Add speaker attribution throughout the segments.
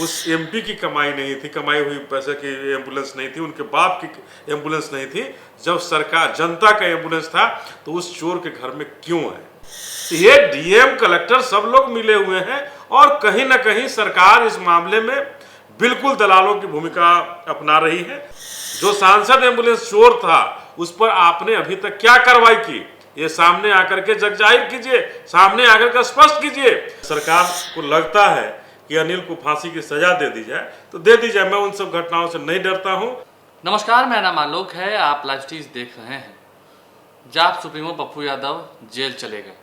Speaker 1: उस एमपी की कमाई नहीं थी, कमाई हुई पैसे की एम्बुलेंस नहीं थी, उनके बाप की एम्बुलेंस नहीं थी। जब सरकार जनता का एम्बुलेंस था तो उस चोर के घर में क्यों है? ये डीएम कलेक्टर सब लोग मिले हुए हैं और कहीं ना कहीं सरकार इस मामले में बिल्कुल दलालों की भूमिका अपना रही है। जो सांसद एम्बुलेंस चोर था उस पर आपने अभी तक क्या कार्रवाई की, ये सामने आकर के जग जाहिर कीजिए, सामने आकर के स्पष्ट कीजिए। सरकार को लगता है कि अनिल को फांसी की सजा दे दी जाए तो दे दी जाए, मैं उन सब घटनाओं से नहीं डरता हूं।
Speaker 2: नमस्कार, मेरा नाम आलोक है, आप लाइव स्टीज देख रहे हैं। जाप सुप्रीमो पप्पू यादव जेल चले गए।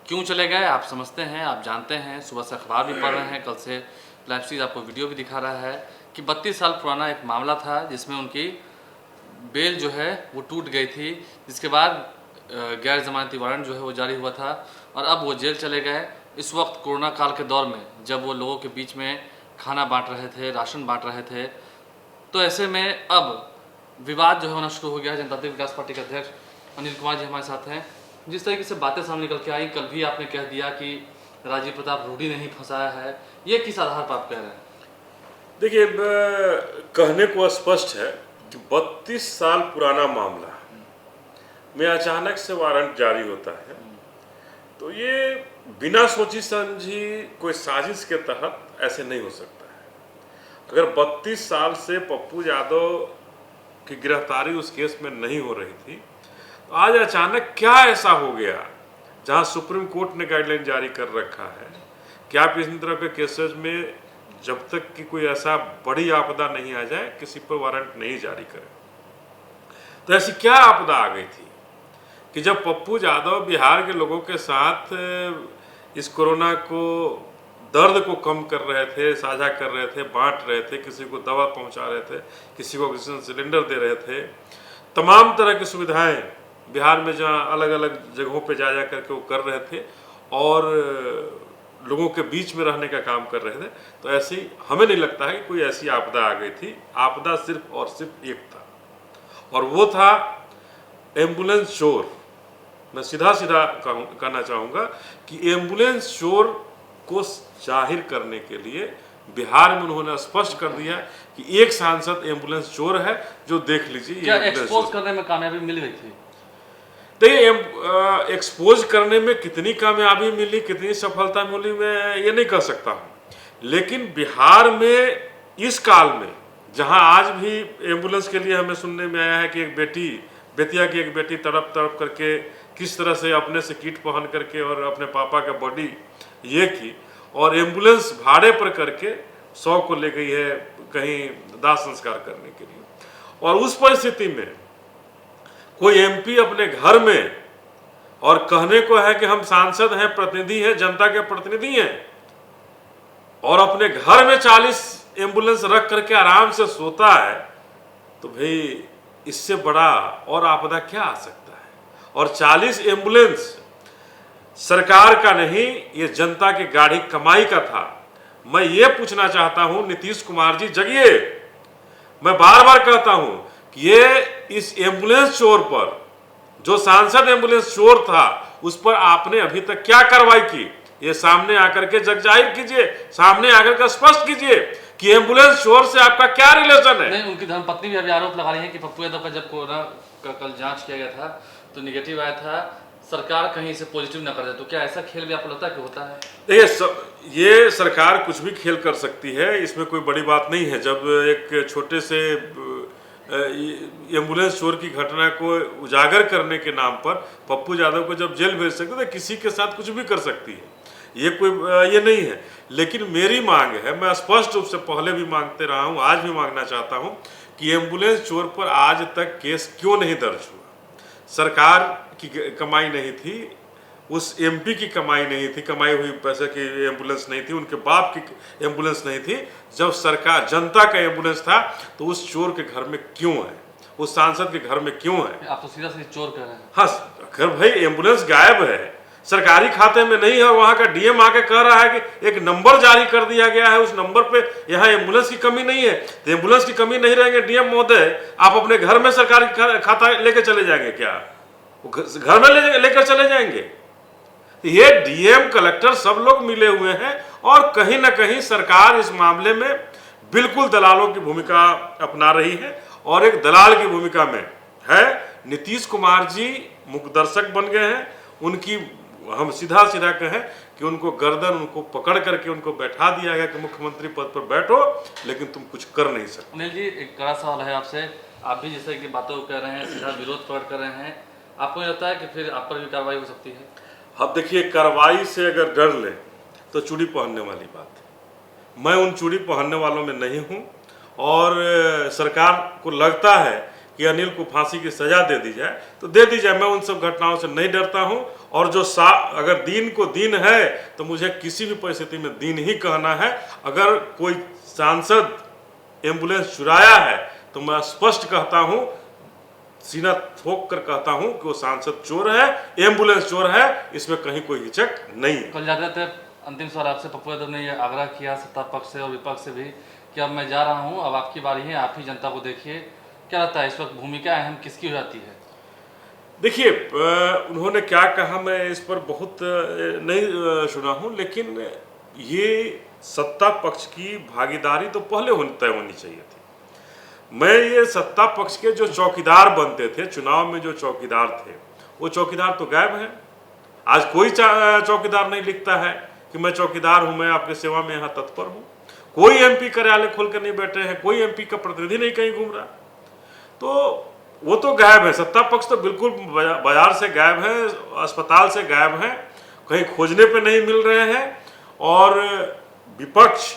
Speaker 2: क्यों चले गए आप समझते हैं, आप जानते हैं। सुबह से अखबार भी पढ़ रहे हैं, कल से लाइव स्टीज आपको वीडियो भी दिखा रहा है कि 32 साल पुराना एक मामला था जिसमें उनकी बेल जो है वो टूट गई थी, जिसके बाद गैर जमानती वारंट जो है वो जारी हुआ था और अब वो जेल चले गए। इस वक्त कोरोना काल के दौर में जब वो लोगों के बीच में खाना बांट रहे थे, राशन बांट रहे थे, तो ऐसे में अब विवाद जो है होना शुरू हो गया है। जनतांत्रिक विकास पार्टी के अध्यक्ष अनिल कुमार जी हमारे साथ हैं। जिस तरीके से बातें सामने निकल के आई, कल भी आपने कह दिया कि राजीव प्रताप रूडी नहीं फंसाया है, ये किस आधार पर आप कह रहे हैं?
Speaker 1: देखिए, कहने को स्पष्ट है कि 32 साल पुराना मामला में अचानक से वारंट जारी होता है तो ये बिना सोची समझी कोई साजिश के तहत ऐसे नहीं हो सकता है। अगर 32 साल से पप्पू यादव की गिरफ्तारी उस केस में नहीं हो रही थी तो आज अचानक क्या ऐसा हो गया जहां सुप्रीम कोर्ट ने गाइडलाइन जारी कर रखा है कि आप इस तरह के केसेस में जब तक कि कोई ऐसा बड़ी आपदा नहीं आ जाए किसी पर वारंट नहीं जारी करें। तो ऐसी क्या आपदा आ गई थी कि जब पप्पू यादव बिहार के लोगों के साथ इस कोरोना को दर्द को कम कर रहे थे, साझा कर रहे थे, बांट रहे थे, किसी को दवा पहुंचा रहे थे, किसी को ऑक्सीजन सिलेंडर दे रहे थे, तमाम तरह की सुविधाएं बिहार में जहां अलग अलग जगहों पे जा करके वो कर रहे थे और लोगों के बीच में रहने का काम कर रहे थे, तो ऐसी हमें नहीं लगता है कि कोई ऐसी आपदा आ गई थी। आपदा सिर्फ और सिर्फ एक था और वो था एम्बुलेंस चोर। मैं सीधा सीधा कहना चाहूँगा कि एम्बुलेंस चोर को जाहिर करने के लिए बिहार में उन्होंने स्पष्ट कर दिया कि एक सांसद एम्बुलेंस चोर है, जो देख लीजिए।
Speaker 2: क्या एक्सपोज करने में कामयाबी मिल गई थी?
Speaker 1: देखिए, एक्सपोज करने में कितनी कामयाबी मिली, कितनी सफलता मिली, मैं ये नहीं कह सकता हूँ, लेकिन बिहार में इस काल में जहाँ आज भी एम्बुलेंस के लिए हमें सुनने में आया है कि एक बेतिया की एक बेटी तड़प तड़प करके किस तरह से अपने से किट पहन करके और अपने पापा का बॉडी ये की और एम्बुलेंस भाड़े पर करके 100 को ले गई है कहीं दाह संस्कार करने के लिए। और उस परिस्थिति में कोई एमपी अपने घर में और कहने को है कि हम सांसद हैं, प्रतिनिधि हैं, जनता के प्रतिनिधि हैं, और अपने घर में 40 एम्बुलेंस रख करके आराम से सोता है, तो भाई इससे बड़ा और आपदा क्या आ सकता है? और 40 एम्बुलेंस सरकार का नहीं, ये जनता की गाढ़ी कमाई का था। मैं ये पूछना चाहता हूं, नीतीश कुमार जी जगिए। मैं बार बार कहता हूं कि ये इस एम्बुलेंस चोर पर, जो सांसद एम्बुलेंस चोर था, उस पर आपने अभी तक क्या कार्रवाई की, ये सामने आकर के जग जाहिर कीजिए, सामने आकर के स्पष्ट कीजिए कि एम्बुलेंस चोर से आपका क्या रिलेशन है।
Speaker 2: नहीं, उनकी धर्मपत्नी भी अभी आरोप लगा रही है कि पप्पू यादव का जब कोरोना का कल जांच किया गया था तो निगेटिव आया था, सरकार कहीं से पॉजिटिव ना कर दे, तो क्या ऐसा खेल भी आपको लगता है कि होता है?
Speaker 1: देखिए, ये सरकार कुछ भी खेल कर सकती है, इसमें कोई बड़ी बात नहीं है। जब एक छोटे से एम्बुलेंस चोर की घटना को उजागर करने के नाम पर पप्पू यादव को जब जेल भेज सकते तो किसी के साथ कुछ भी कर सकती है, ये कोई ये नहीं है। लेकिन मेरी मांग है, मैं स्पष्ट रूप से पहले भी मांगते रहा हूँ, आज भी मांगना चाहता हूँ कि एम्बुलेंस चोर पर आज तक केस क्यों नहीं दर्ज हुआ? सरकार की कमाई नहीं थी, उस एमपी की कमाई नहीं थी, कमाई हुई पैसे की एम्बुलेंस नहीं थी, उनके बाप की एम्बुलेंस नहीं थी। जब सरकार जनता का एम्बुलेंस था तो उस चोर के घर में क्यों है, उस सांसद के घर में क्यों है?
Speaker 2: आप तो सीधा सीधा चोर कह रहे हैं।
Speaker 1: हाँ, अगर भाई एम्बुलेंस गायब है, सरकारी खाते में नहीं है, वहां का डीएम आके कह रहा है कि एक नंबर जारी कर दिया गया है, उस नंबर पे यहाँ एम्बुलेंस की कमी नहीं है, तो एम्बुलेंस की कमी नहीं रहेंगे डीएम महोदय, आप अपने घर में सरकारी खाता लेके चले जाएंगे क्या? वो घर में लेकर चले जाएंगे? ये डीएम कलेक्टर सब लोग मिले हुए हैं और कहीं ना कहीं सरकार इस मामले में बिल्कुल दलालों की भूमिका अपना रही है और एक दलाल की भूमिका में है। नीतीश कुमार जी मुखदर्शक बन गए हैं। उनकी हम सीधा सीधा कहें कि उनको गर्दन उनको पकड़ करके उनको बैठा दिया गया कि मुख्यमंत्री पद पर बैठो, लेकिन तुम कुछ कर नहीं सकते।
Speaker 2: अनिल जी, एक कड़ा सवाल है आपसे। आप भी जैसे कि बातों को कह रहे हैं, सीधा विरोध प्रकट कर रहे हैं, आपको लगता है कि फिर आप पर भी कार्रवाई हो सकती है?
Speaker 1: अब देखिए, कार्रवाई से अगर डर ले तो चूड़ी पहनने वाली बात है। मैं उन चूड़ी पहनने वालों में नहीं हूं और सरकार को लगता है कि अनिल को फांसी की सजा दे दी जाए तो दे दी जाए। मैं उन सब घटनाओं से नहीं डरता हूं और जो अगर दीन को दीन है तो मुझे किसी भी परिस्थिति में दीन ही कहना है। अगर कोई सांसद एम्बुलेंस चुराया है तो मैं स्पष्ट कहता हूं, सीना ठोक कर कहता हूं कि वो सांसद चोर है, एम्बुलेंस चोर है, इसमें कहीं कोई हिचक नहीं है।
Speaker 2: कल जाते थे, अंतिम सवाल आपसे, पप्पू यादव ने यह आग्रह किया सत्ता पक्ष से और विपक्ष से भी कि अब मैं जा रहा हूं, अब आपकी बारी है, आप ही जनता को देखिए। क्या लगता है इस वक्त भूमिका अहम किसकी हो जाती है?
Speaker 1: देखिए, उन्होंने क्या कहा मैं इस पर बहुत नहीं सुना हूं, लेकिन ये सत्ता पक्ष की भागीदारी तो पहले तय होनी चाहिए थी। मैं ये सत्ता पक्ष के जो चौकीदार बनते थे, चुनाव में जो चौकीदार थे, वो चौकीदार तो गायब हैं। आज कोई चौकीदार नहीं लिखता है कि मैं चौकीदार हूं, मैं आपकी सेवा में यहाँ तत्पर हूं। कोई एमपी कार्यालय खोल कर नहीं बैठे हैं, कोई एमपी का प्रतिनिधि नहीं कहीं घूम रहा। तो वो तो गायब है। सत्ता पक्ष तो बिल्कुल बाजार से गायब है, अस्पताल से गायब है, कहीं खोजने पे नहीं मिल रहे हैं। और विपक्ष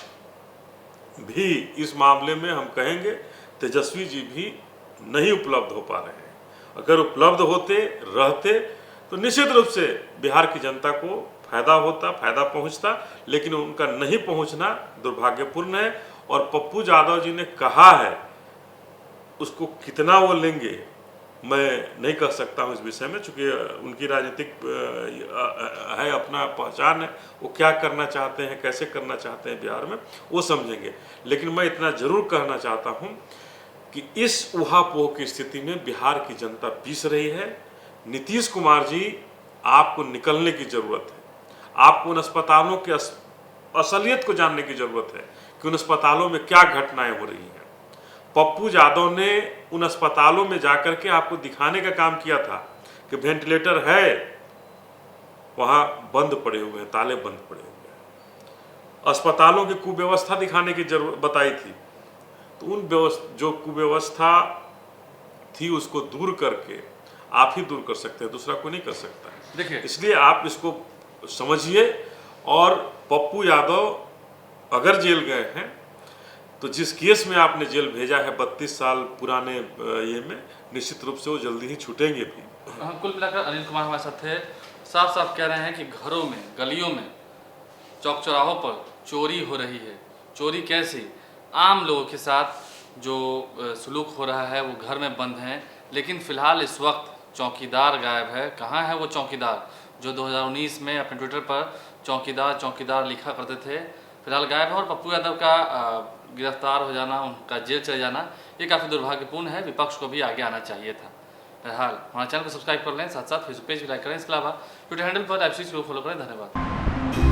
Speaker 1: भी इस मामले में हम कहेंगे तेजस्वी जी भी नहीं उपलब्ध हो पा रहे हैं। अगर उपलब्ध होते रहते तो निश्चित रूप से बिहार की जनता को फायदा होता, फायदा पहुंचता, लेकिन उनका नहीं पहुंचना दुर्भाग्यपूर्ण है। और पप्पू यादव जी ने कहा है, उसको कितना वो लेंगे मैं नहीं कह सकता हूं इस विषय में, चूंकि उनकी राजनीतिक है, अपना पहचान है, वो क्या करना चाहते हैं, कैसे करना चाहते हैं बिहार में, वो समझेंगे। लेकिन मैं इतना जरूर कहना चाहता हूं कि इस उहापोह की स्थिति में बिहार की जनता पीस रही है। नीतीश कुमार जी, आपको निकलने की जरूरत है। आपको उन अस्पतालों की असलियत को जानने की जरूरत है कि उन अस्पतालों में क्या घटनाएं हो रही हैं। पप्पू यादव ने उन अस्पतालों में जाकर के आपको दिखाने का काम किया था कि वेंटिलेटर है, वहां बंद पड़े हुए हैं, ताले बंद पड़े हुए हैं। अस्पतालों की कुव्यवस्था दिखाने की जरूरत बताई थी। तो उन जो कुव्यवस्था थी उसको दूर करके आप ही दूर कर सकते हैं, दूसरा कोई नहीं कर सकता है।
Speaker 2: देखिए,
Speaker 1: इसलिए आप इसको समझिए। और पप्पू यादव अगर जेल गए हैं तो जिस केस में आपने जेल भेजा है 32 साल पुराने ये में, निश्चित रूप से वो जल्दी ही छूटेंगे भी।
Speaker 2: कुल मिलाकर अनिल कुमार हमारे साथ थे। साफ साफ कह रहे हैं कि घरों में, गलियों में, चौक चौराहों पर चोरी हो रही है। चोरी कैसी? आम लोगों के साथ जो सलूक हो रहा है वो घर में बंद हैं। लेकिन फ़िलहाल इस वक्त चौकीदार गायब है। कहाँ है वो चौकीदार जो 2019 में अपने ट्विटर पर चौकीदार चौकीदार लिखा करते थे? फिलहाल गायब है। और पप्पू यादव का गिरफ्तार हो जाना, उनका जेल चले जाना, ये काफ़ी दुर्भाग्यपूर्ण है। विपक्ष को भी आगे आना चाहिए था। बहरहाल हमारे चैनल को सब्सक्राइब कर लें, साथ साथ फेसबुक पेज भी लाइक करें। इसके अलावा ट्विटर हैंडल पर FCC को फॉलो करें। धन्यवाद।